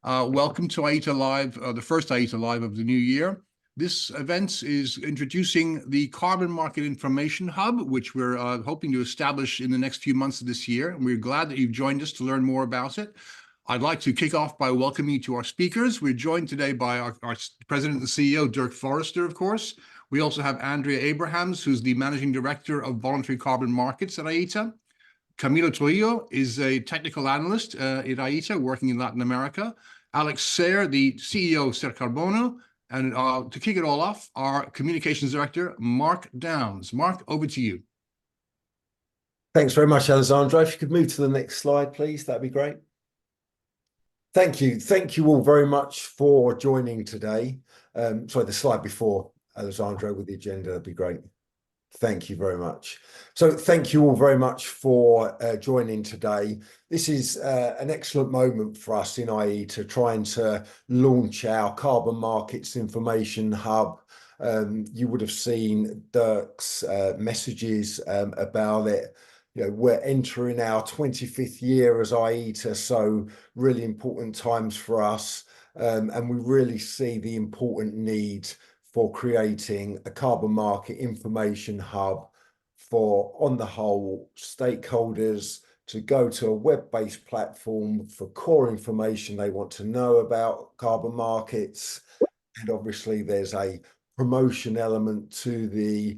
Welcome to IETA Live, the first IETA Live of the new year. This event is introducing the Carbon Market Information Hub, which we're hoping to establish in the next few months of this year. And we're glad that you've joined us to learn more about it. I'd like to kick off by welcoming you to our speakers. We're joined today by our President and CEO, Dirk Forrester, of course. We also have Andrea Abrahams, who's the Managing Director of Voluntary Carbon Markets at IETA. Camilo Trujillo is a technical analyst at IETA working in Latin America. Alex Sayre, the CEO of Ser Carbono. And to kick it all off, our Communications Director, Mark Downs. Mark, over to you. Thanks very much, Alessandro. If you could move to the next slide, please, that'd be great. Thank you. Thank you all very much for joining today. Sorry, the slide before, Alessandro, with the agenda, that'd be great. Thank you very much. So thank you all very much for joining today. This is an excellent moment for us in IETA trying to launch our Carbon Markets Information Hub. You would have seen Dirk's messages about it. You know, we're entering our 25th year as IETA, so really important times for us. And we really see the important need for creating a carbon market information hub for, on the whole, stakeholders to go to a web-based platform for core information they want to know about carbon markets. And obviously there's a promotion element to the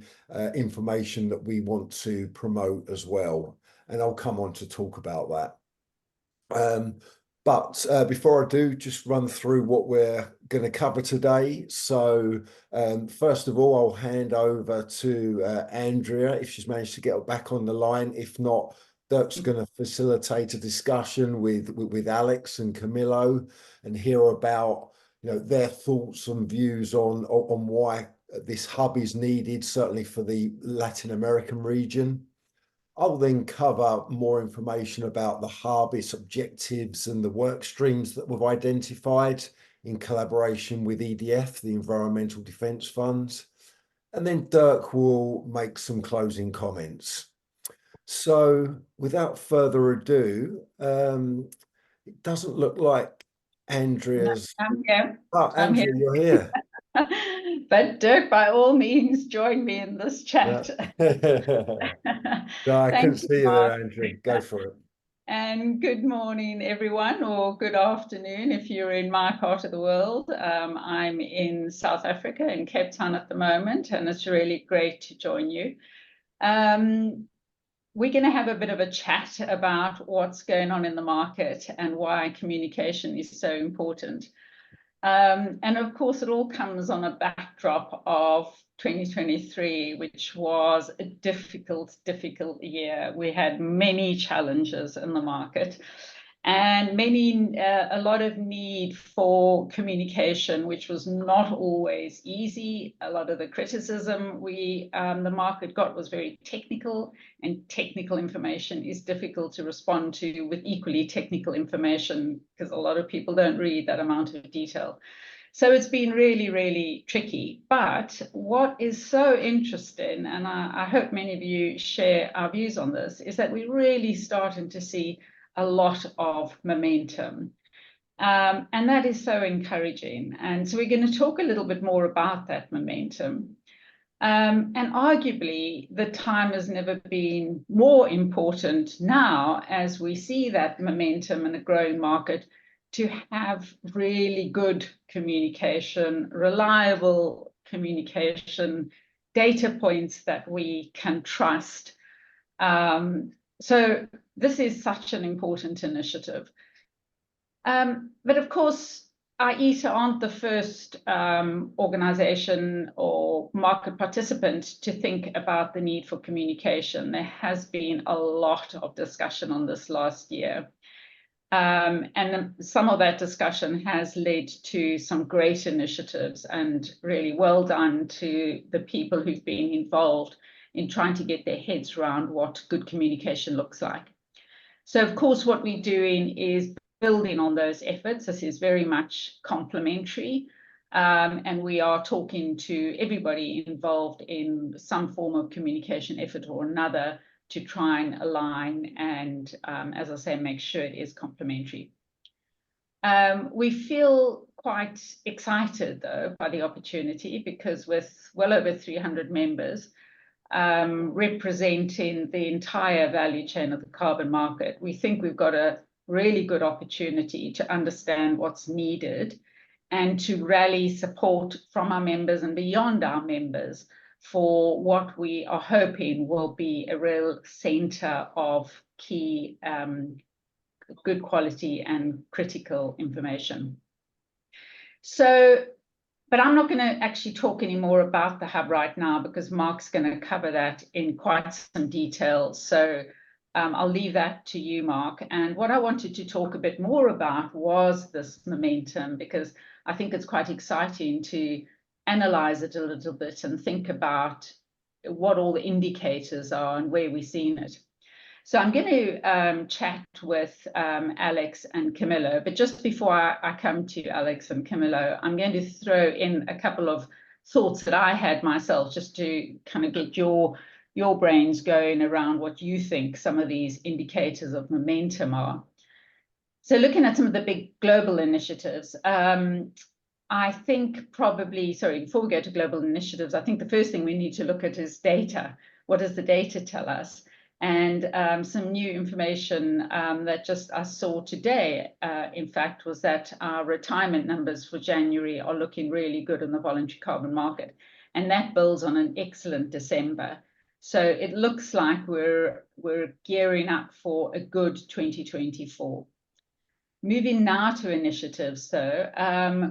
information that we want to promote as well. And I'll come on to talk about that. But before I do, just run through what we're going to cover today. So first of all, I'll hand over to Andrea if she's managed to get back on the line. If not, Dirk's going to facilitate a discussion with Alex and Camilo and hear about their thoughts and views on why this hub is needed, certainly for the Latin American region. I'll then cover more information about the hub, its objectives, and the work streams that we've identified in collaboration with EDF, the Environmental Defence Fund. And then Dirk will make some closing comments. So without further ado, it doesn't look like Andrea's... I'm here. Oh, Andrea, you're here. But Dirk, by all means, join me in this chat. No, I couldn't see you there, Andrea. Go for it. And good morning, everyone, or good afternoon if you're in my part of the world. I'm in South Africa, in Cape Town at the moment, and it's really great to join you. We're going to have a bit of a chat about what's going on in the market and why communication is so important. And of course, it all comes on a backdrop of 2023, which was a difficult year. We had many challenges in the market and a lot of need for communication, which was not always easy. A lot of the criticism the market got was very technical, and technical information is difficult to respond to with equally technical information because a lot of people don't read that amount of detail. So it's been really, really tricky. But what is so interesting, and I hope many of you share our views on this, is that we're really starting to see a lot of momentum. And that is so encouraging. And so we're going to talk a little bit more about that momentum. And arguably, the time has never been more important now as we see that momentum in a growing market to have really good communication, reliable communication, data points that we can trust. So this is such an important initiative. But of course, IETA aren't the first organization or market participant to think about the need for communication. There has been a lot of discussion on this last year. And some of that discussion has led to some great initiatives, and really well done to the people who've been involved in trying to get their heads around what good communication looks like. So, of course, what we're doing is building on those efforts. This is very much complementary, and we are talking to everybody involved in some form of communication effort or another to try and align and, as I say, make sure it is complementary. We feel quite excited, though, by the opportunity, because with well over 300 members representing the entire value chain of the carbon market, we think we've got a really good opportunity to understand what's needed and to rally support from our members and beyond our members for what we are hoping will be a real center of key good quality and critical information. So, but I'm not going to actually talk any more about the hub right now, because Mark's going to cover that in quite some detail. So I'll leave that to you, Mark. And what I wanted to talk a bit more about was this momentum, because I think it's quite exciting to analyze it a little bit and think about what all the indicators are and where we're seeing it. So I'm going to chat with Alex and Camillo, but just before I come to Alex and Camillo, I'm going to throw in a couple of thoughts that I had myself, just to kind of get your brains going around what you think some of these indicators of momentum are. So looking at some of the big global initiatives, I think probably, sorry, before we go to global initiatives, I think the first thing we need to look at is data. What does the data tell us? And some new information that just I saw today, in fact, was that our retirement numbers for January are looking really good in the voluntary carbon market. And that builds on an excellent December. So it looks like we're gearing up for a good 2024. Moving now to initiatives, so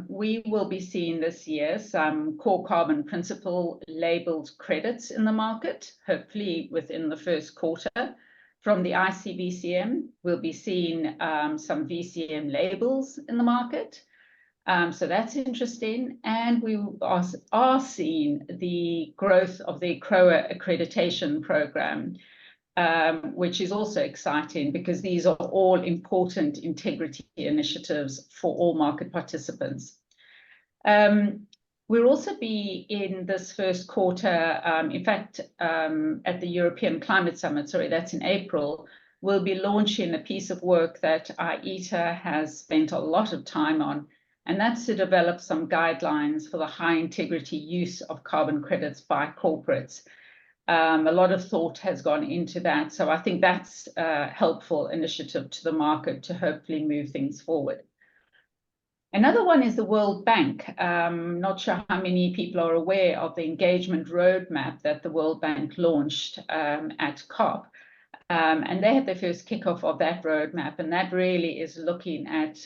we will be seeing this year some core carbon principle labeled credits in the market, hopefully within the first quarter. From the ICVCM, we'll be seeing some VCM labels in the market. So that's interesting. And we are seeing the growth of the CROA accreditation program, which is also exciting, because these are all important integrity initiatives for all market participants. We'll also be in this first quarter, in fact, at the European Climate Summit, sorry, that's in April, we'll be launching a piece of work that IETA has spent a lot of time on, and that's to develop some guidelines for the high integrity use of carbon credits by corporates. A lot of thought has gone into that. So I think that's a helpful initiative to the market to hopefully move things forward. Another one is the World Bank. Not sure how many people are aware of the engagement roadmap that the World Bank launched at COP. And they had their first kickoff of that roadmap. And that really is looking at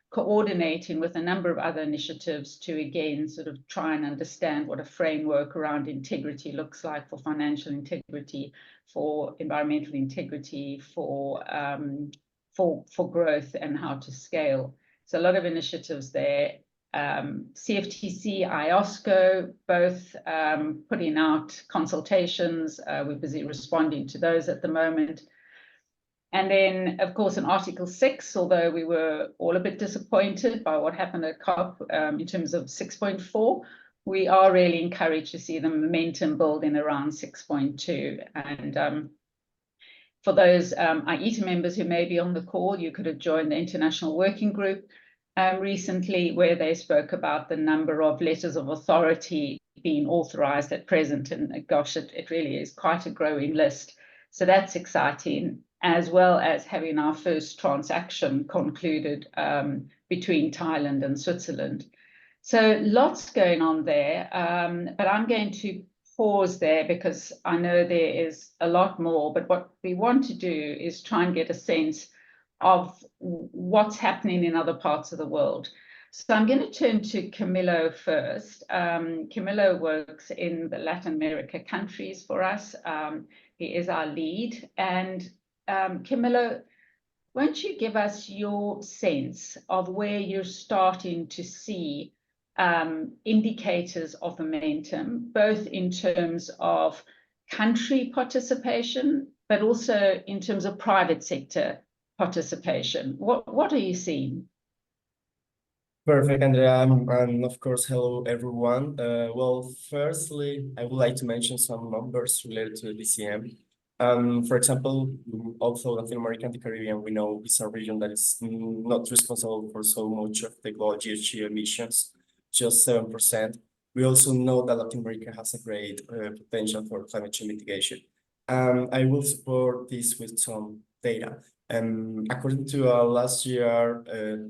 coordinating with a number of other initiatives to, again, sort of try and understand what a framework around integrity looks like for financial integrity, for environmental integrity, for growth, and how to scale. So a lot of initiatives there. CFTC, IOSCO, both putting out consultations. We're busy responding to those at the moment. And then, of course, in Article 6, although we were all a bit disappointed by what happened at COP in terms of 6.4, we are really encouraged to see the momentum building around 6.2. And for those IETA members who may be on the call, you could have joined the International Working Group recently, where they spoke about the number of letters of authority being authorized at present. And gosh, it really is quite a growing list. So that's exciting, as well as having our first transaction concluded between Thailand and Switzerland. So lots going on there, but I'm going to pause there because I know there is a lot more, but what we want to do is try and get a sense of what's happening in other parts of the world. So I'm going to turn to Camillo first. Camillo works in the Latin America countries for us. He is our lead. And Camillo, won't you give us your sense of where you're starting to see indicators of momentum, both in terms of country participation, but also in terms of private sector participation? What are you seeing? Perfect, Andrea, and of course, hello everyone. Well, firstly, I would like to mention some numbers related to the DCM. For example, also Latin America and the Caribbean, we know is a region that is not responsible for so much of the global GHG emissions, just 7%. We also know that Latin America has a great potential for climate change mitigation. I will support this with some data. According to last year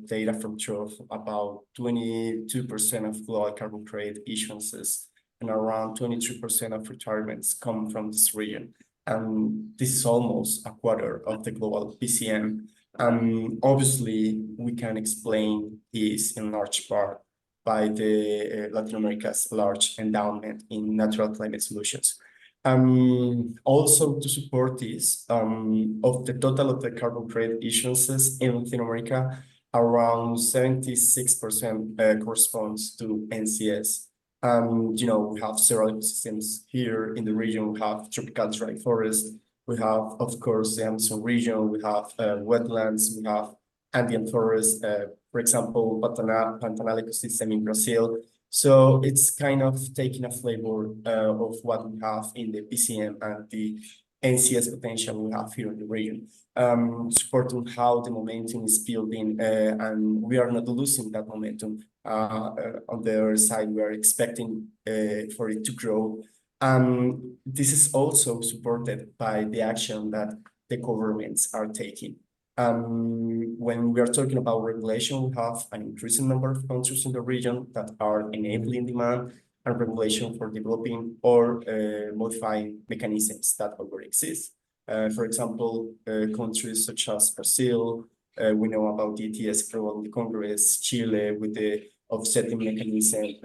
data from Trove, about 22% of global carbon credit issuances and around 23% of retirements come from this region. This is almost a quarter of the global PCM. Obviously, we can explain this in large part by the Latin America's large endowment in natural climate solutions. Also to support this, of the total of the carbon credit issuances in Latin America, around 76% corresponds to NCS. You know, we have several ecosystems here in the region. We have tropical dry forest. We have, of course, the Amazon region. We have wetlands. We have Andean forest. For example, Pantanal ecosystem in Brazil. So it's kind of taking a flavor of what we have in the PCM and the NCS potential we have here in the region, supporting how the momentum is building, and we are not losing that momentum. On the other side, we are expecting for it to grow. This is also supported by the action that the governments are taking. When we are talking about regulation, we have an increasing number of countries in the region that are enabling demand and regulation for developing or modifying mechanisms that already exist. For example, countries such as Brazil, we know about the ETS approval in the Congress, Chile with the offsetting mechanism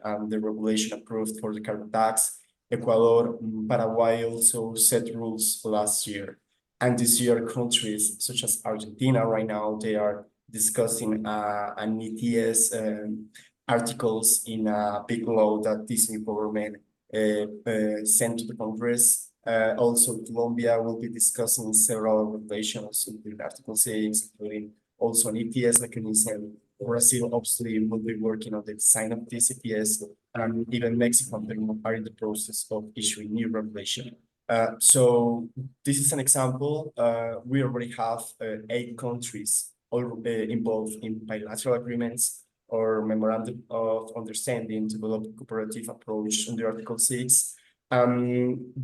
and the regulation approved for the carbon tax, Ecuador, Paraguay also set rules last year. And this year, countries such as Argentina right now, they are discussing an ETS articles in a big law that this new government sent to the Congress. Also, Colombia will be discussing several regulations, including Article 6, including also an ETS mechanism. Brazil obviously will be working on the design of this ETS, and even Mexico and Peru are in the process of issuing new regulation. So this is an example. We already have 8 countries all involved in bilateral agreements or memorandum of understanding to develop a cooperative approach under Article 6.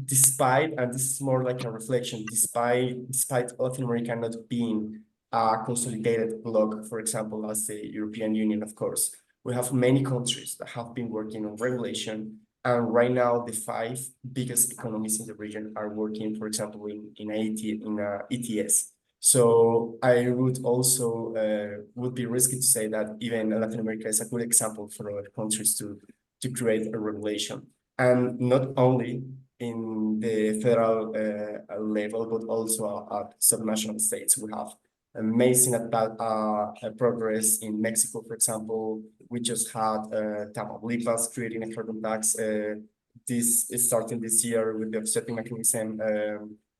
Despite, and this is more like a reflection, despite Latin America not being a consolidated bloc, for example, as the European Union, of course, we have many countries that have been working on regulation. And right now, the 5 biggest economies in the region are working, for example, in ETS. So I would also would be risky to say that even Latin America is a good example for other countries to create a regulation. And not only in the federal level, but also at subnational states. We have amazing progress in Mexico, for example. We just had Tamaulipas creating a carbon tax. This is starting this year with the offsetting mechanism.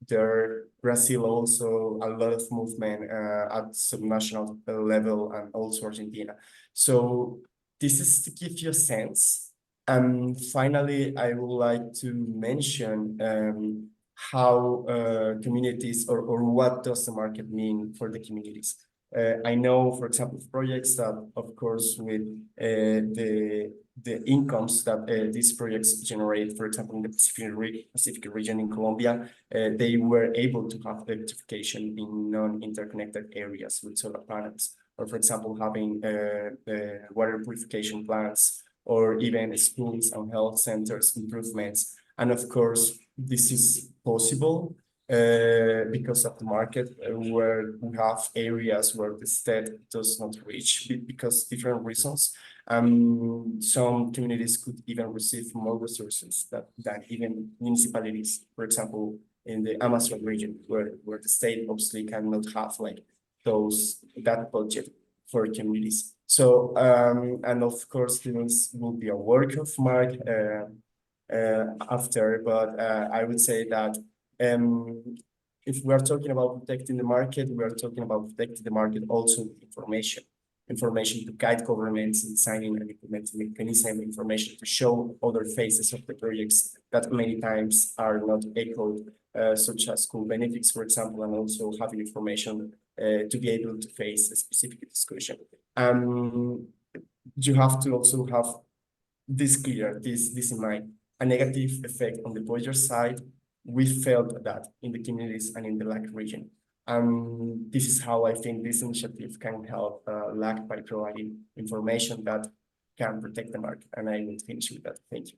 There, Brazil also a lot of movement at subnational level, and also Argentina. So this is to give you a sense. And finally, I would like to mention how communities or what does the market mean for the communities. I know, for example, projects that, of course, with the incomes that these projects generate, for example, in the Pacific region in Colombia, they were able to have electrification in non-interconnected areas with solar panels, or for example, having water purification plants, or even schools and health centers improvements. And of course, this is possible because of the market, where we have areas where the state does not reach because different reasons. Some communities could even receive more resources than even municipalities, for example, in the Amazon region, where the state obviously cannot have like that budget for communities. So, and of course, this will be a work of Mark after, but I would say that if we are talking about protecting the market, we are talking about protecting the market also with information to guide governments in designing and implementing mechanism, information to show other phases of the projects that many times are not echoed such as cool benefits, for example, and also having information to be able to face a specific discussion. You have to also have this clear, this in mind. A negative effect on the voyager side, we felt that in the communities and in the LAC region. This is how I think this initiative can help LAC by providing information that can protect the market. And I will finish with that. Thank you.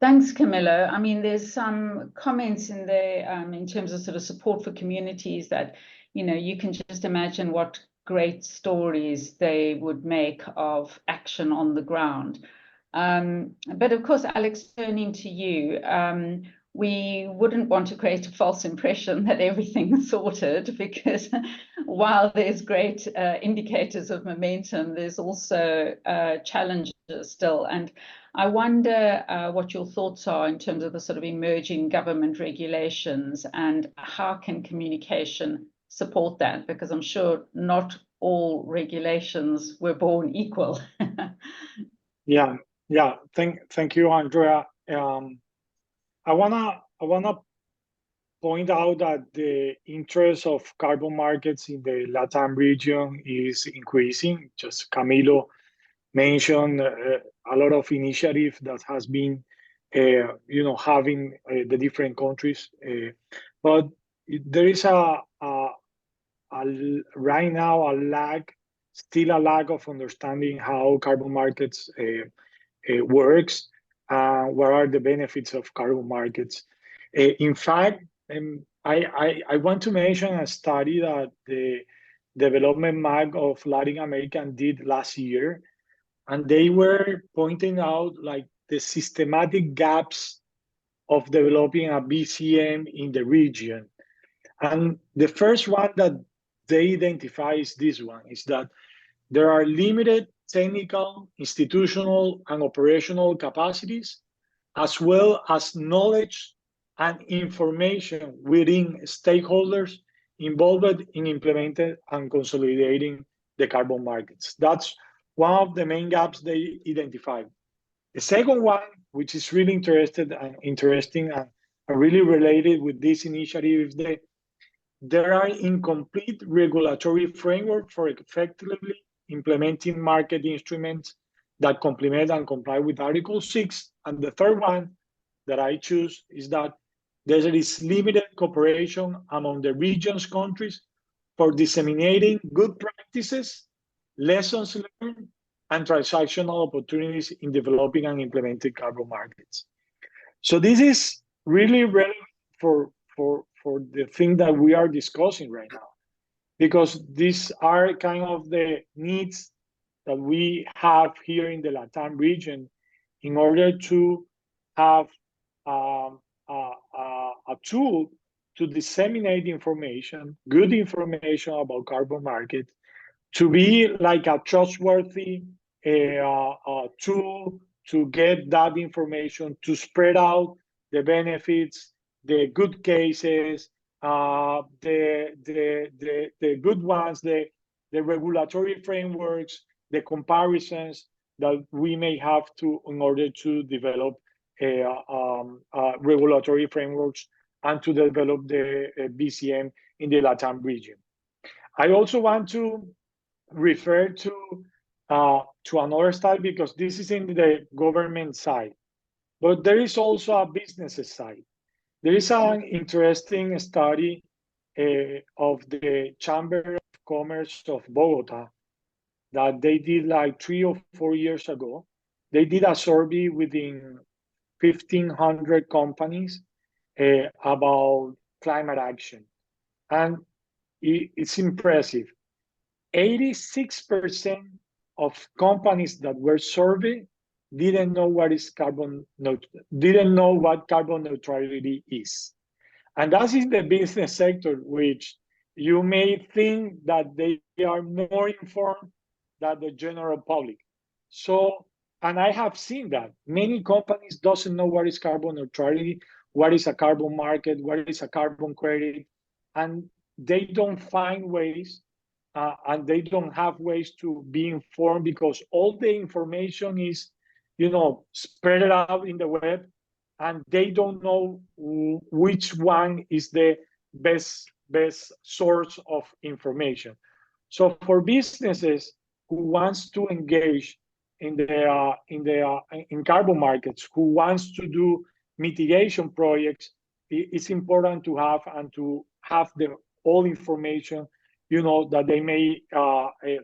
Thanks, Camilo. I mean, there's some comments in there in terms of sort of support for communities that, you know, you can just imagine what great stories they would make of action on the ground. But of course, Alex, turning to you, we wouldn't want to create a false impression that everything's sorted, because while there's great indicators of momentum, there's also challenges still. And I wonder what your thoughts are in terms of the sort of emerging government regulations and how can communication support that? Because I'm sure not all regulations were born equal. Yeah. Thank you, Andrea. I wanna point out that the interest of carbon markets in the LATAM region is increasing. Just Camilo mentioned a lot of initiative that has been, having the different countries, but there is right now still a lack of understanding how carbon markets works. What are the benefits of carbon markets? In fact, I want to mention a study that the Development Mag of Latin America did last year, and they were pointing out like the systematic gaps of developing a BCM in the region. And the first one that they identify is this one, is that there are limited technical, institutional, and operational capacities, as well as knowledge and information within stakeholders involved in implementing and consolidating the carbon markets. That's one of the main gaps they identified. The second one, which is really interesting and really related with this initiative, is that there are incomplete regulatory framework for effectively implementing market instruments that complement and comply with Article 6. And the third one that I choose is that there is limited cooperation among the region's countries for disseminating good practices, lessons learned, and transactional opportunities in developing and implementing carbon markets. So this is really relevant for the thing that we are discussing right now, because these are kind of the needs that we have here in the LATAM region in order to have a tool to disseminate information, good information about carbon market, to be like a trustworthy tool to get that information, to spread out the benefits, the good cases, the good ones, the regulatory frameworks, the comparisons that we may have to in order to develop regulatory frameworks and to develop the BCM in the LATAM region. I also want to refer to another study, because this is in the government side, but there is also a business side. There is an interesting study of the Chamber of Commerce of Bogota that they did like 3 or 4 years ago. They did a survey within 1,500 companies about climate action. And it's impressive. 86% of companies that were surveyed didn't know what carbon neutrality is. And that's in the business sector, which you may think that they are more informed than the general public. So, and I have seen that many companies doesn't know what is carbon neutrality, what is a carbon market, what is a carbon credit, and they don't find ways and they don't have ways to be informed, because all the information is, spread out in the web, and they don't know which one is the best source of information. So for businesses who wants to engage in carbon markets, who wants to do mitigation projects, it's important to have the all information, you know, that they may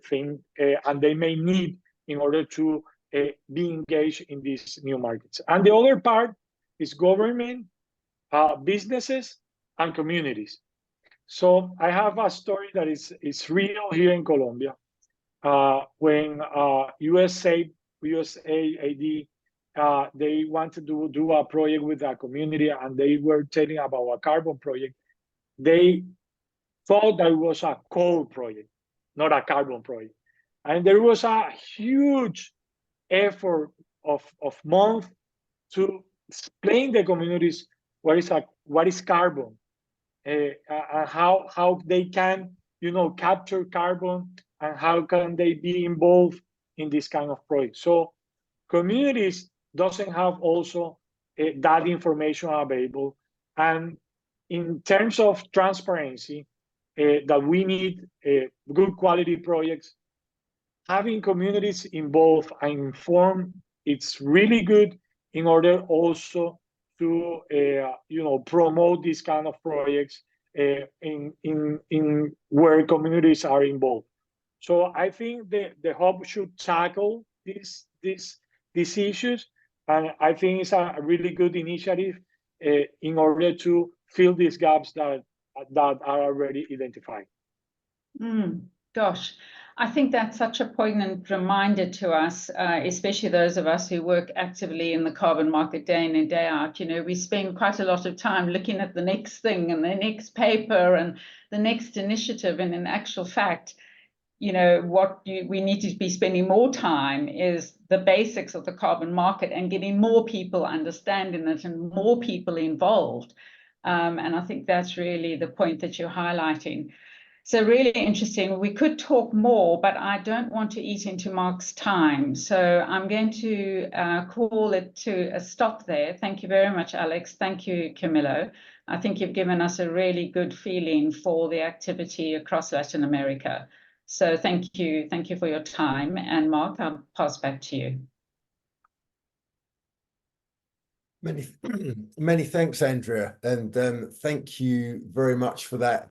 think and they may need in order to be engaged in these new markets. And the other part is government, businesses, and communities. So I have a story that is real here in Colombia. When USAID, they wanted to do a project with a community, and they were telling about a carbon project. They thought that it was a coal project, not a carbon project. And there was a huge effort of months to explain the communities what is carbon, and how they can, you know, capture carbon, and how can they be involved in this kind of project. So communities doesn't have also that information available. And in terms of transparency, that we need good quality projects, having communities involved and informed, it's really good in order also to you know, promote these kind of projects in where communities are involved. So I think the hub should tackle these issues, and I think it's a really good initiative in order to fill these gaps that are already identified. Gosh, I think that's such a poignant reminder to us, especially those of us who work actively in the carbon market day in and day out. You know, we spend quite a lot of time looking at the next thing and the next paper and the next initiative. And in actual fact, you know, we need to be spending more time is the basics of the carbon market and getting more people understanding it and more people involved. And I think that's really the point that you're highlighting. So really interesting. We could talk more, but I don't want to eat into Mark's time. So I'm going to call it to a stop there. Thank you very much, Alex. Thank you, Camilo. I think you've given us a really good feeling for the activity across Latin America. So thank you. Thank you for your time. And Mark, I'll pass back to you. Many thanks, Andrea. And thank you very much for that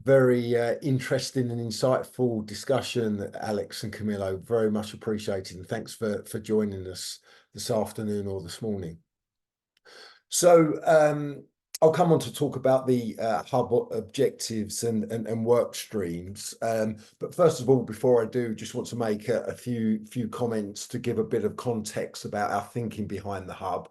very interesting and insightful discussion, Alex and Camilo. Very much appreciated. And thanks for joining us this afternoon or this morning. So I'll come on to talk about the hub objectives and work streams. But first of all, before I do, just want to make a few comments to give a bit of context about our thinking behind the hub.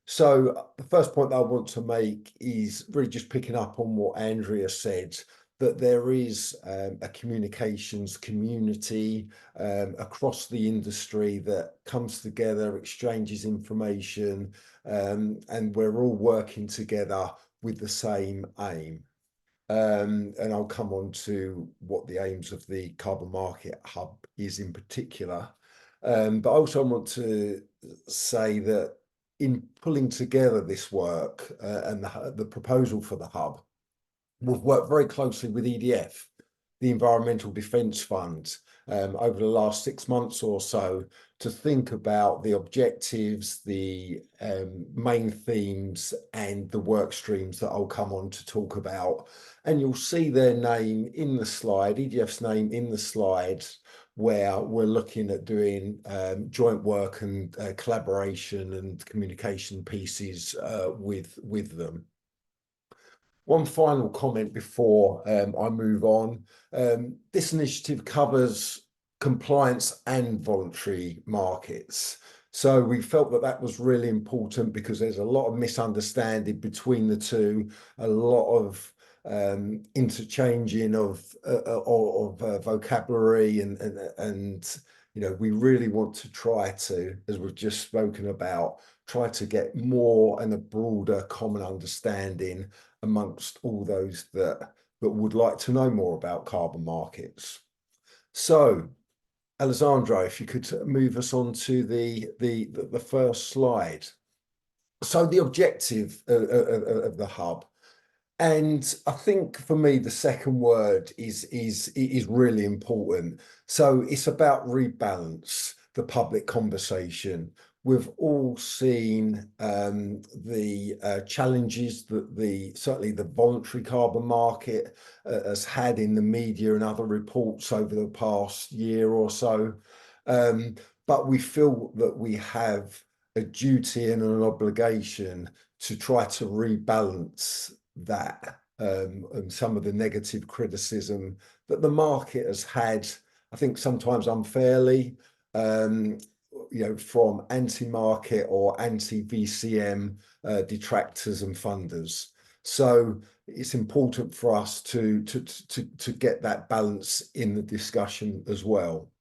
So the first point that I want to make is really just picking up on what Andrea said, that there is a communications community across the industry that comes together, exchanges information, and we're all working together with the same aim. And I'll come on to what the aims of the Carbon Market Hub is in particular. But I also want to say that in pulling together this work and the proposal for the hub, we've worked very closely with EDF, the Environmental Defence Fund, over the last 6 months or so to think about the objectives, the main themes and the work streams that I'll come on to talk about. And you'll see their name in the slide, EDF's name in the slide, where we're looking at doing joint work and collaboration and communication pieces with them. One final comment before I move on. This initiative covers compliance and voluntary markets. So we felt that that was really important because there's a lot of misunderstanding between the two, a lot of interchanging of vocabulary and you know, we really want to try to, as we've just spoken about, try to get more and a broader common understanding amongst all those that would like to know more about carbon markets. So Alessandro, if you could move us on to the first slide. So the objective of the hub, and I think for me the second word is really important. So it's about rebalance the public conversation. We've all seen the challenges that certainly the voluntary carbon market has had in the media and other reports over the past year or so. But we feel that we have a duty and an obligation to try to rebalance that and some of the negative criticism that the market has had, I think sometimes unfairly, from anti-market or anti-VCM detractors and funders. So it's important for us to get that balance in the discussion as well.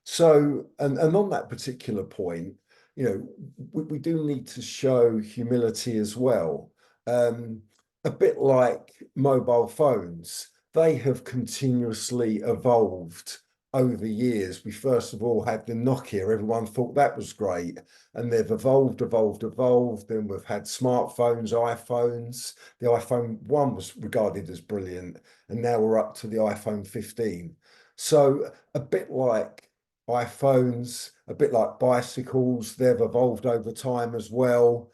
So, and on that particular point, we do need to show humility as well. A bit like mobile phones, they have continuously evolved over years. We first of all had the Nokia, everyone thought that was great, and they've evolved. Then we've had smartphones, iPhones. The iPhone 1 was regarded as brilliant, and now we're up to the iPhone 15. So a bit like iPhones, a bit like bicycles, they've evolved over time as well.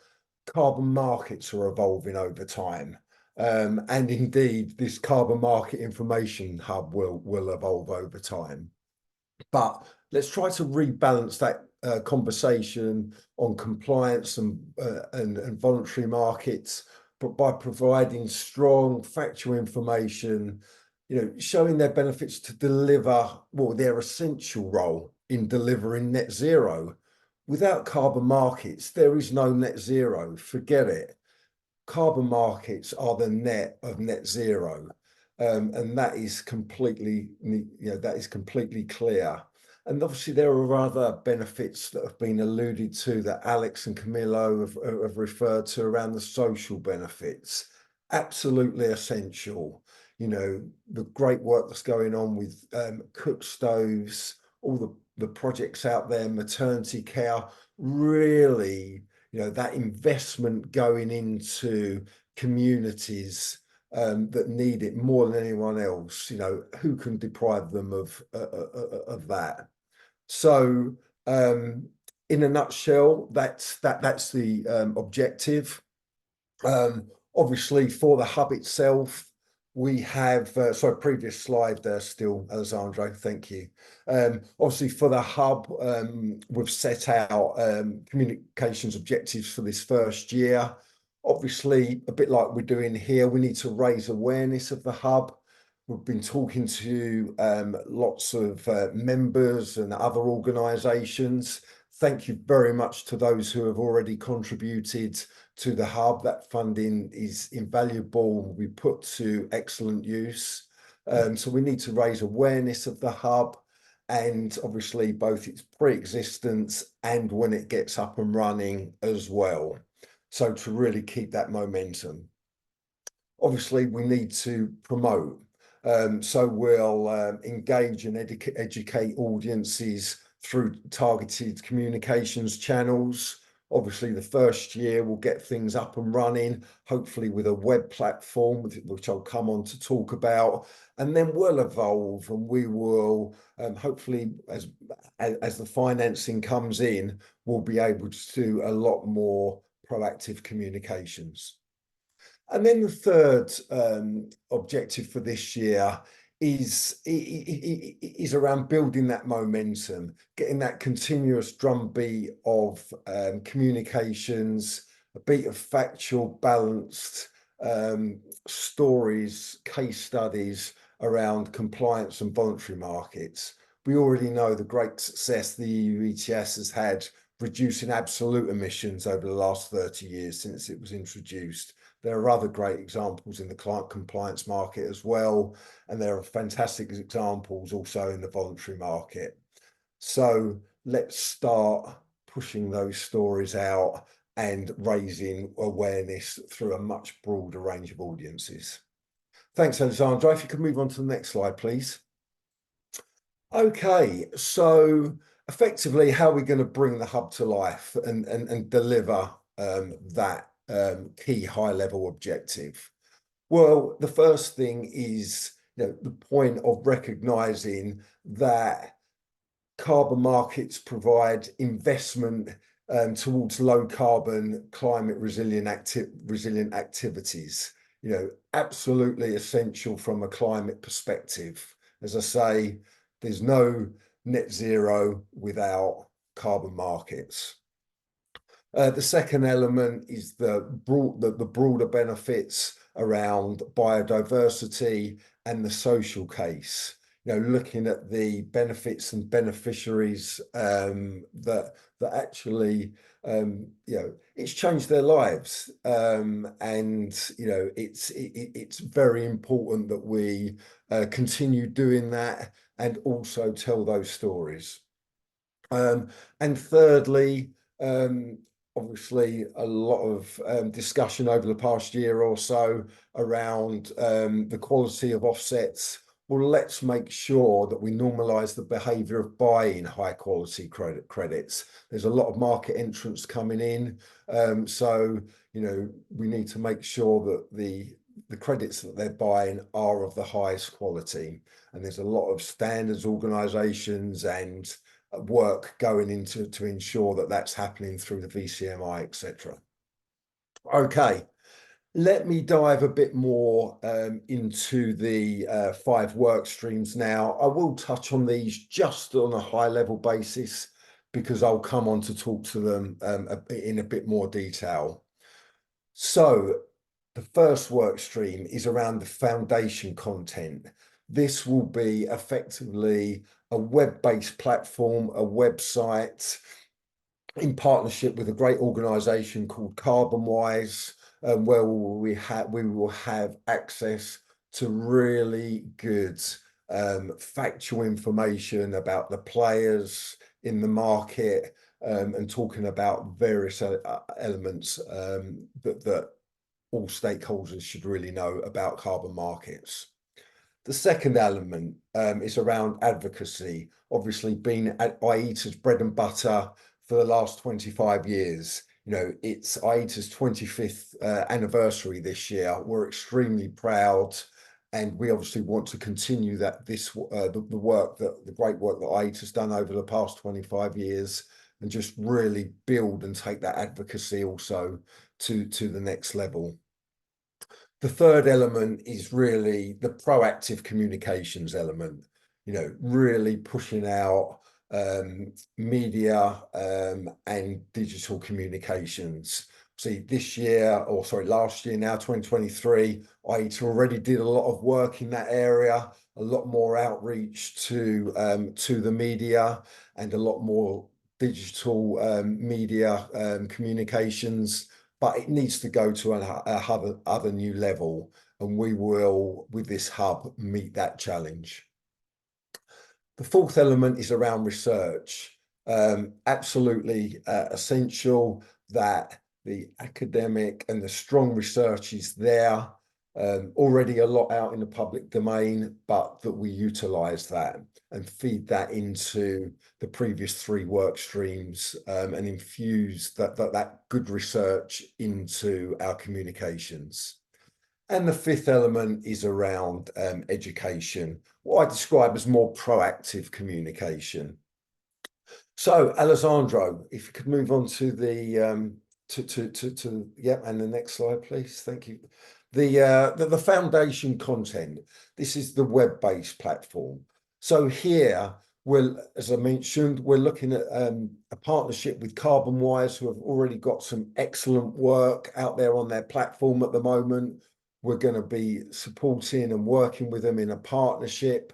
Carbon markets are evolving over time. And indeed, this carbon market information hub will evolve over time. But let's try to rebalance that conversation on compliance and voluntary markets, but by providing strong factual information, showing their benefits to deliver, well, their essential role in delivering net zero. Without carbon markets, there is no net zero. Forget it. Carbon markets are the net of net zero, and that is completely, clear. And obviously, there are other benefits that have been alluded to that Alex and Camillo have referred to around the social benefits. Absolutely essential. The great work that's going on with cook stoves, all the projects out there, maternity care, really, that investment going into communities that need it more than anyone else. Who can deprive them of that? So, in a nutshell, that's the objective. Obviously, for the hub itself, we have, sorry, previous slide there still, Alessandro, thank you. Obviously for the hub, we've set out communications objectives for this first year. Obviously, a bit like we're doing here, we need to raise awareness of the hub. We've been talking to lots of members and other organisations. Thank you very much to those who have already contributed to the hub. That funding is invaluable. We put to excellent use. So we need to raise awareness of the hub and obviously both its pre-existence and when it gets up and running as well. So to really keep that momentum. Obviously, we need to promote. So we'll engage and educate audiences through targeted communications channels. Obviously, the first year we'll get things up and running, hopefully with a web platform, which I'll come on to talk about, and then we'll evolve and we will hopefully, as the financing comes in, we'll be able to do a lot more proactive communications. And then the third objective for this year is around building that momentum, getting that continuous drumbeat of communications, a beat of factual, balanced stories, case studies around compliance and voluntary markets. We already know the great success the EU ETS has had reducing absolute emissions over the last 30 years since it was introduced. There are other great examples in the client compliance market as well, and there are fantastic examples also in the voluntary market. So let's start pushing those stories out and raising awareness through a much broader range of audiences. Thanks, Alessandro. If you could move on to the next slide, please. Okay, so effectively, how are we going to bring the hub to life and deliver that key high-level objective? Well, the first thing is, the point of recognizing that carbon markets provide investment towards low carbon, climate resilient activities. Absolutely essential from a climate perspective. As I say, there's no net zero without carbon markets. The second element is the broader benefits around biodiversity and the social case. Looking at the benefits and beneficiaries that actually, it's changed their lives, and it's very important that we continue doing that and also tell those stories. And thirdly, obviously a lot of discussion over the past year or so around the quality of offsets. Well, let's make sure that we normalise the behaviour of buying high quality credits. There's a lot of market entrants coming in, so we need to make sure that the credits that they're buying are of the highest quality, and there's a lot of standards organisations and work going into to ensure that that's happening through the VCMI, etc. Okay, let me dive a bit more into the 5 work streams now. I will touch on these just on a high level basis because I'll come on to talk to them in a bit more detail. So the first work stream is around the foundation content. This will be effectively a web-based platform, a website in partnership with a great organisation called CarbonWise, where we will have access to really good factual information about the players in the market, and talking about various elements that all stakeholders should really know about carbon markets. The second element is around advocacy, obviously been at IETA's bread and butter for the last 25 years. It's IETA's 25th anniversary this year. We're extremely proud, and we obviously want to continue that the great work that IETA's done over the past 25 years, and just really build and take that advocacy also to the next level. The third element is really the proactive communications element, really pushing out media and digital communications. See, last year now, 2023, IETA already did a lot of work in that area, a lot more outreach to the media and a lot more digital media communications. But it needs to go to another new level, and we will, with this hub, meet that challenge. The fourth element is around research. Absolutely essential that the academic and the strong research is there. Already a lot out in the public domain, but that we utilise that and feed that into the previous 3 work streams, and infuse that good research into our communications. And the fifth element is around education, what I describe as more proactive communication. So, Alessandro, if you could move on to the and the next slide, please. Thank you. The foundation content. This is the web-based platform. So here, as I mentioned, we're looking at a partnership with CarbonWise, who have already got some excellent work out there on their platform at the moment. We're going to be supporting and working with them in a partnership,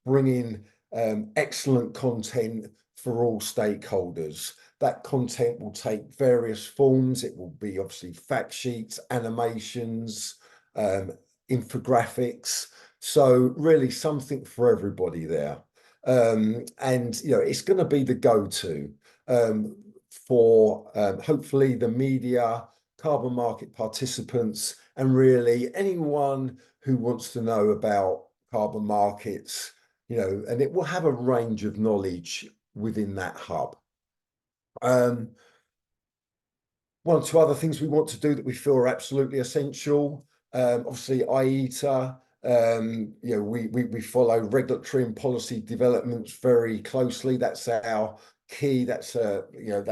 bringing excellent content for all stakeholders. That content will take various forms. It will be obviously fact sheets, animations, infographics. So really something for everybody there. And it's going to be the go-to for hopefully the media, carbon market participants, and really anyone who wants to know about carbon markets, and it will have a range of knowledge within that hub. One one or two other things we want to do that we feel are absolutely essential. Obviously, IETA, you know, we follow regulatory and policy developments very closely. That's our key. That's you know,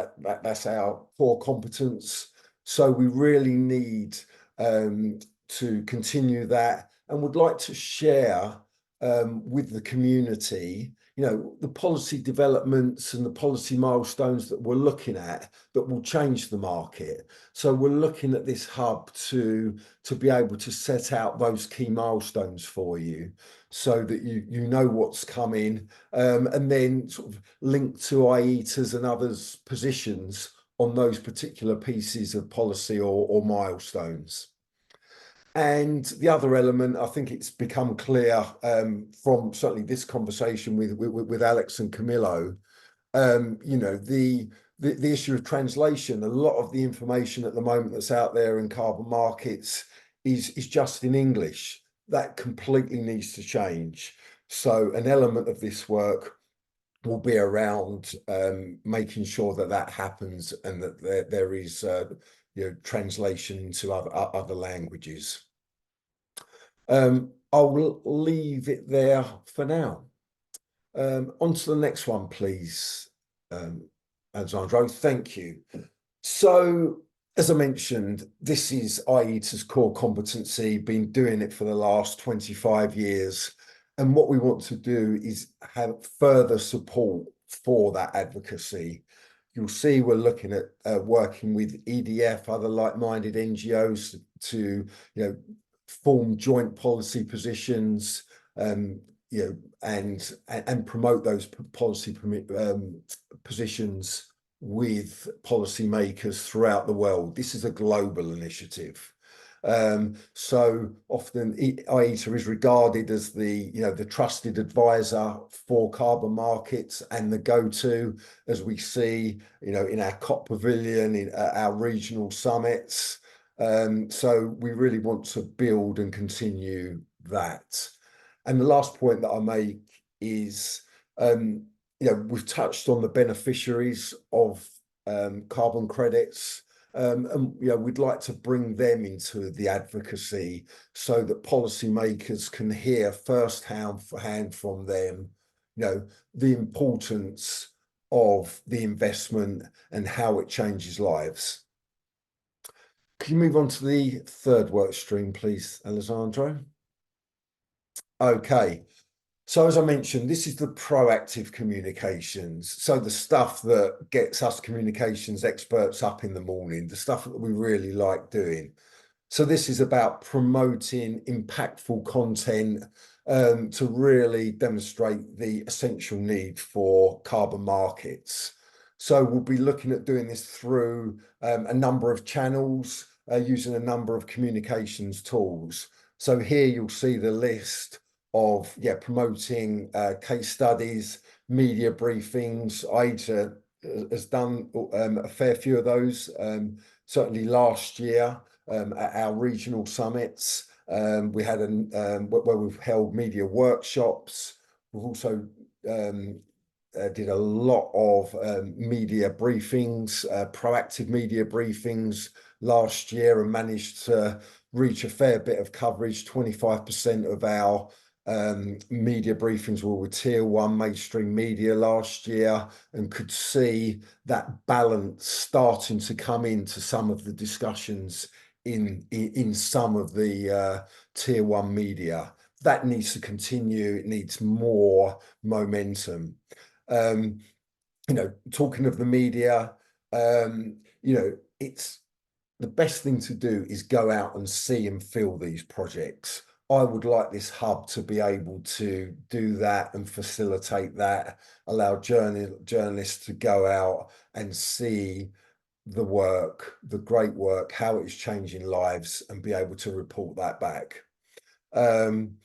that's our core competence. So we really need to continue that, and would like to share with the community, you know, the policy developments and the policy milestones that we're looking at that will change the market. So we're looking at this hub to be able to set out those key milestones for you, so that you know what's coming, and then sort of link to IETA's and others' positions on those particular pieces of policy or milestones. And the other element, I think it's become clear from certainly this conversation with Alex and Camillo, you know, the issue of translation. A lot of the information at the moment that's out there in carbon markets is just in English. That completely needs to change. So an element of this work will be around making sure that that happens, and that there is you know, translation into other languages. I'll leave it there for now. On to the next one, please, Alessandro. Thank you. So, as I mentioned, this is IETA's core competency, been doing it for the last 25 years. And what we want to do is have further support for that advocacy. You'll see we're looking at working with EDF, other like-minded NGOs, to, you know, form joint policy positions, you know, and promote those policy positions with policymakers throughout the world. This is a global initiative. So often IETA is regarded as the, you know, the trusted advisor for carbon markets and the go-to, as we see, you know, in our COP pavilion, in our regional summits. So we really want to build and continue that. And the last point that I make is, you know, we've touched on the beneficiaries of carbon credits. And you know, we'd like to bring them into the advocacy so that policymakers can hear firsthand from them, you know, the importance of the investment and how it changes lives. Can you move on to the third work stream, please, Alessandro? Okay. So as I mentioned, this is the proactive communications. So the stuff that gets us communications experts up in the morning, the stuff that we really like doing. So this is about promoting impactful content to really demonstrate the essential need for carbon markets. So we'll be looking at doing this through a number of channels, using a number of communications tools. So here you'll see the list of, yeah, promoting case studies, media briefings. IETA has done a fair few of those, certainly last year at our regional summits. We had where we've held media workshops. We've also did a lot of media briefings, proactive media briefings last year, and managed to reach a fair bit of coverage. 25% of our media briefings were with tier 1 mainstream media last year, and could see that balance starting to come into some of the discussions in some of the tier 1 media. That needs to continue. It needs more momentum. You know, talking of the media, you know, it's the best thing to do is go out and see and feel these projects. I would like this hub to be able to do that and facilitate that, allow journalists to go out and see the work, the great work, how it's changing lives, and be able to report that back. And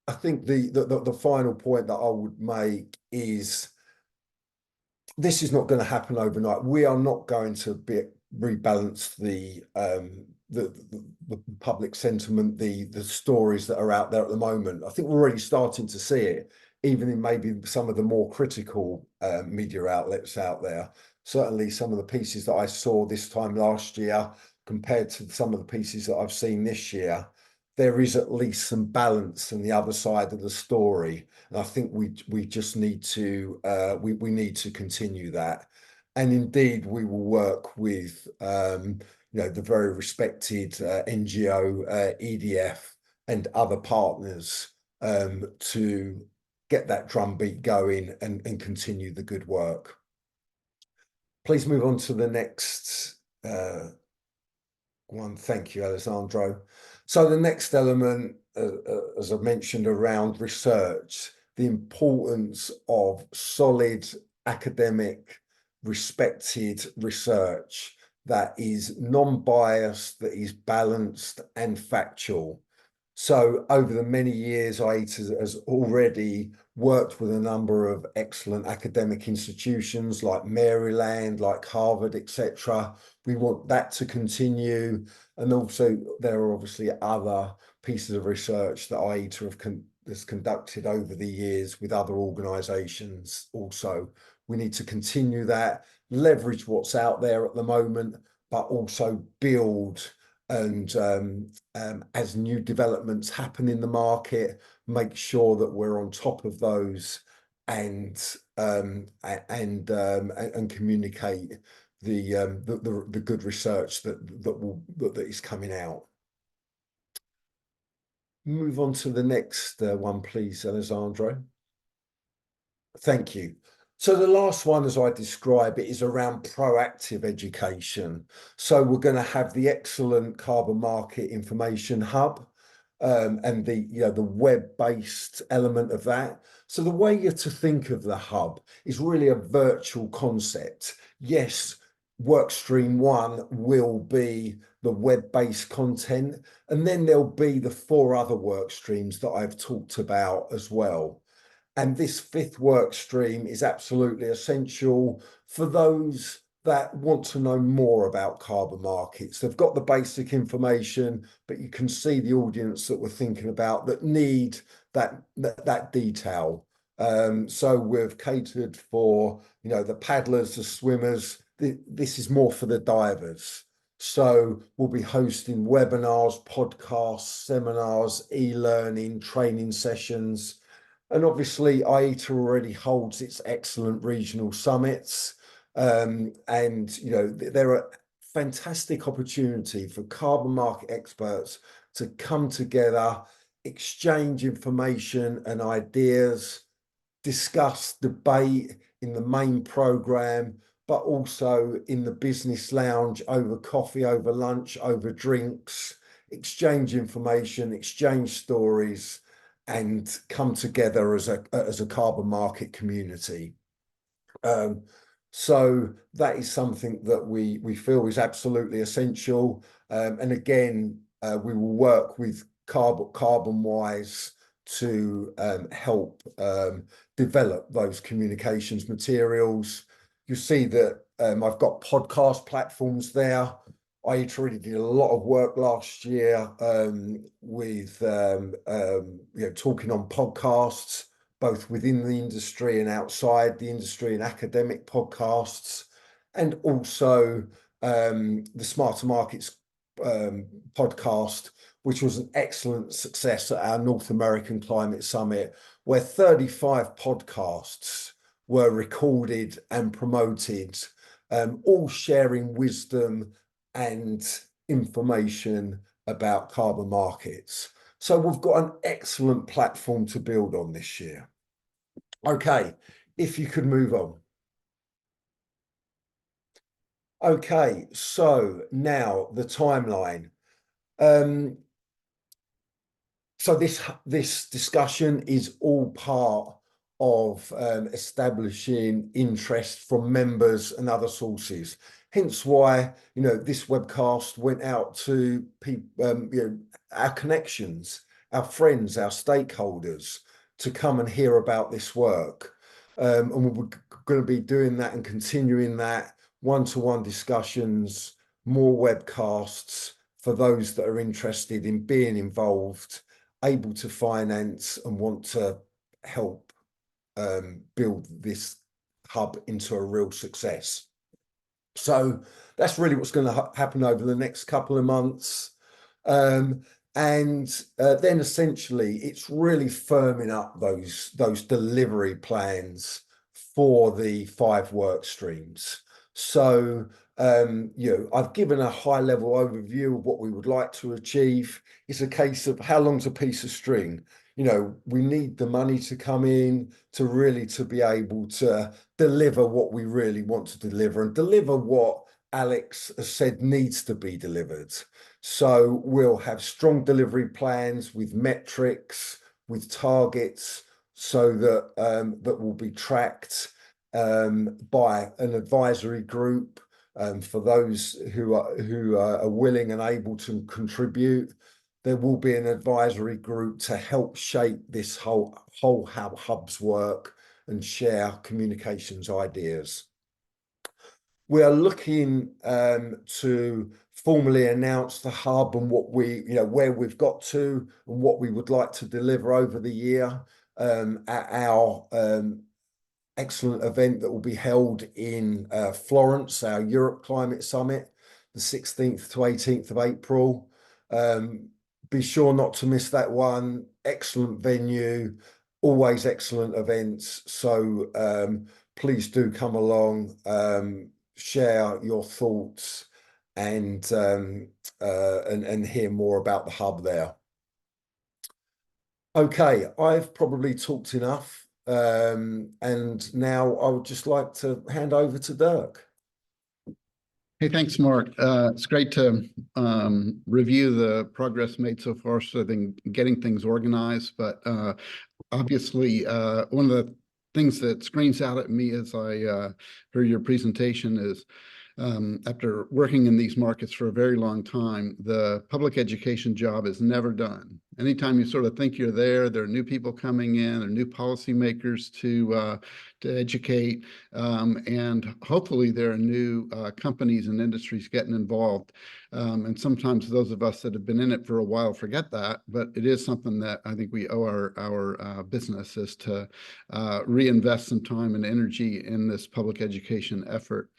I think the final point that I would make is, this is not going to happen overnight. We are not going to rebalance the public sentiment, the stories that are out there at the moment. I think we're already starting to see it, even in maybe some of the more critical media outlets out there. certainly some of the pieces that I saw this time last year compared to some of the pieces that I've seen this year, there is at least some balance on the other side of the story. And I think we just need to we need to continue that. And indeed, we will work with the very respected NGO, EDF, and other partners to get that drumbeat going and continue the good work. Please move on to the next one. Thank you, Alessandro. So the next element, as I mentioned, around research, the importance of solid academic, respected research that is non-biased, that is balanced and factual. So over the many years, IETA has already worked with a number of excellent academic institutions like Maryland, like Harvard, etc. We want that to continue. And also there are obviously other pieces of research that IETA has conducted over the years with other organizations also. We need to continue that, leverage what's out there at the moment, but also build and as new developments happen in the market, make sure that we're on top of those and communicate the good research that is coming out. Move on to the next one, please, Alessandro. Thank you. So the last one, as I describe it, is around proactive education. So we're going to have the excellent Carbon Market Information Hub and the web-based element of that. So the way you're to think of the hub is really a virtual concept. Yes, workstream 1 will be the web-based content, and then there'll be the 4 other work streams that I've talked about as well. And this 5th work stream is absolutely essential for those that want to know more about carbon markets. They've got the basic information, but you can see the audience that we're thinking about that need that detail. So we've catered for, the paddlers, the swimmers. This is more for the divers. So we'll be hosting webinars, podcasts, seminars, e-learning, training sessions. And obviously, IETA already holds its excellent regional summits. And, there are fantastic opportunity for carbon market experts to come together, exchange information and ideas, discuss, debate in the main program, but also in the business lounge over coffee, over lunch, over drinks, exchange information, exchange stories, and come together as a carbon market community. So that is something that we feel is absolutely essential. And again, we will work with CarbonWise to help develop those communications materials. You see that I've got podcast platforms there. I already did a lot of work last year with talking on podcasts, both within the industry and outside the industry, and academic podcasts, and also the Smarter Markets podcast, which was an excellent success at our North American Climate Summit, where 35 podcasts were recorded and promoted, all sharing wisdom and information about carbon markets. So we've got an excellent platform to build on this year. Okay, if you could move on. Okay, so now the timeline. So this discussion is all part of establishing interest from members and other sources. Hence why, this webcast went out to people, our connections, our friends, our stakeholders, to come and hear about this work. And we're going to be doing that and continuing that, one-to-one discussions, more webcasts for those that are interested in being involved, able to finance and want to help build this hub into a real success. So that's really what's going to happen over the next couple of months. And then essentially it's really firming up those delivery plans for the 5 work streams. So I've given a high level overview of what we would like to achieve. It's a case of how long's a piece of string. We need the money to come in to be able to deliver what we really want to deliver and deliver what Alex has said needs to be delivered. So we'll have strong delivery plans with metrics, with targets, so that that will be tracked by an advisory group for those who are willing and able to contribute. There will be an advisory group to help shape this whole how hubs work and share communications ideas. We are looking to formally announce the hub and what where we've got to and what we would like to deliver over the year at our excellent event that will be held in Florence, our Europe Climate Summit, the 16th to 18th of April. Be sure not to miss that one. Excellent venue, always excellent events. So please do come along, share your thoughts, and hear more about the hub there. Okay, I've probably talked enough, and now I would just like to hand over to Dirk. Hey, thanks, Mark. It's great to review the progress made so far, so I think getting things organized. But obviously, one of the things that screams out at me as I heard your presentation is, after working in these markets for a very long time, the public education job is never done. Anytime you sort of think you're there are new people coming in, or new policymakers to educate, and hopefully there are new companies and industries getting involved. And sometimes those of us that have been in it for a while forget that, but it is something that I think we owe our business, is to reinvest some time and energy in this public education effort.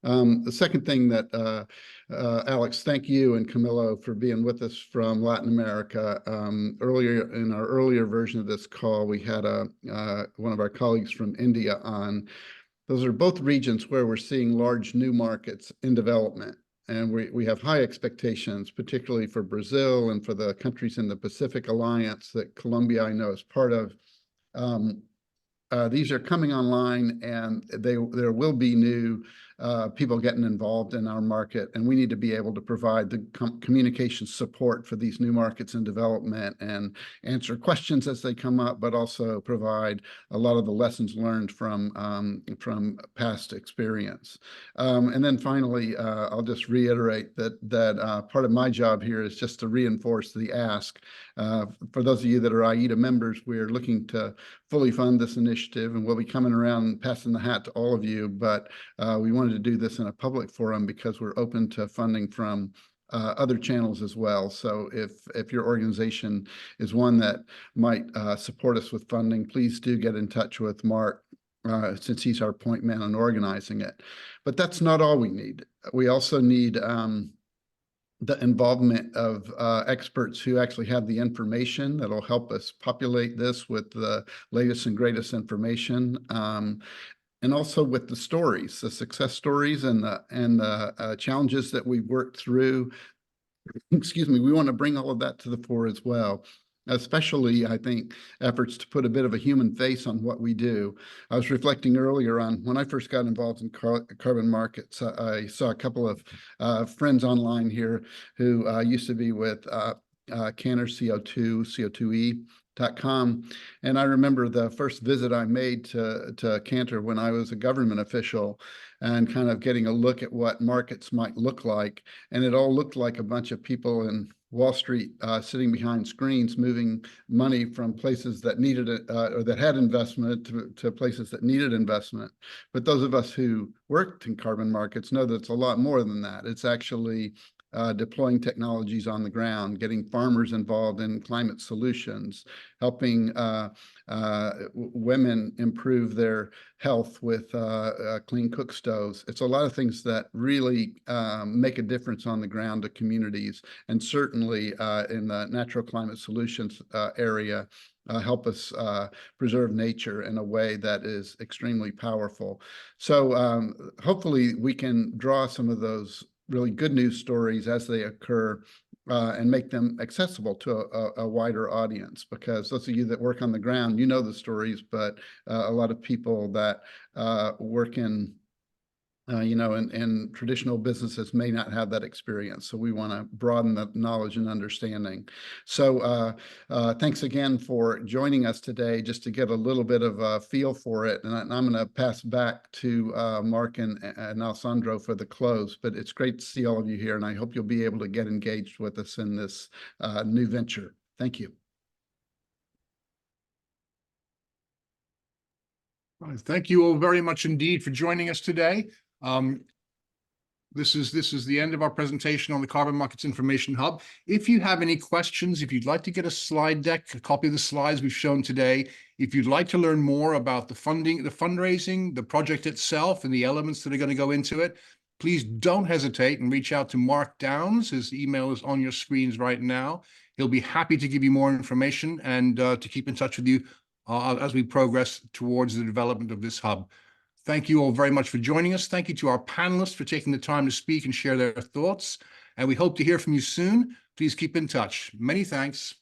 The second thing that, Alex, thank you and Camilo for being with us from Latin America. Earlier in our earlier version of this call, we had one of our colleagues from India on. Those are both regions where we're seeing large new markets in development. And we have high expectations, particularly for Brazil and for the countries in the Pacific Alliance that Colombia, I know, is part of. These are coming online, and there will be new people getting involved in our market, and we need to be able to provide the communication support for these new markets in development and answer questions as they come up, but also provide a lot of the lessons learned from past experience. And then finally, I'll just reiterate that part of my job here is just to reinforce the ask. For those of you that are IETA members, we're looking to fully fund this initiative, and we'll be coming around passing the hat to all of you, but we wanted to do this in a public forum because we're open to funding from other channels as well. So if your organization is one that might support us with funding, please do get in touch with Mark, since he's our point man on organizing it. But that's not all we need. We also need the involvement of experts who actually have the information that'll help us populate this with the latest and greatest information, and also with the stories, the success stories, and the challenges that we've worked through. Excuse me, we want to bring all of that to the fore as well. Especially, I think, efforts to put a bit of a human face on what we do. I was reflecting earlier on when I first got involved in carbon markets. I saw a couple of friends online here who used to be with Cantor CO2e.com. And I remember the first visit I made to Cantor when I was a government official, and kind of getting a look at what markets might look like. And it all looked like a bunch of people in Wall Street sitting behind screens, moving money from places that needed it or that had investment to places that needed investment. But those of us who worked in carbon markets know that it's a lot more than that. It's actually deploying technologies on the ground, getting farmers involved in climate solutions, helping women improve their health with clean cook stoves. It's a lot of things that really make a difference on the ground to communities, and certainly in the natural climate solutions area, help us preserve nature in a way that is extremely powerful. So hopefully we can draw some of those really good news stories as they occur and make them accessible to a wider audience, because those of you that work on the ground, you know the stories, but a lot of people that work in in traditional businesses may not have that experience. So we want to broaden the knowledge and understanding. So thanks again for joining us today, just to get a little bit of a feel for it. And I'm going to pass back to Mark and Alessandro for the close, but it's great to see all of you here, and I hope you'll be able to get engaged with us in this new venture. Thank you. Thank you all very much indeed for joining us today. This is the end of our presentation on the Carbon Markets Information Hub. If you have any questions, if you'd like to get a slide deck, a copy of the slides we've shown today, if you'd like to learn more about the funding, the fundraising, the project itself, and the elements that are going to go into it, please don't hesitate and reach out to Mark Downs. His email is on your screens right now. He'll be happy to give you more information and to keep in touch with you as we progress towards the development of this hub. Thank you all very much for joining us. Thank you to our panelists for taking the time to speak and share their thoughts. And we hope to hear from you soon. Please keep in touch. Many thanks.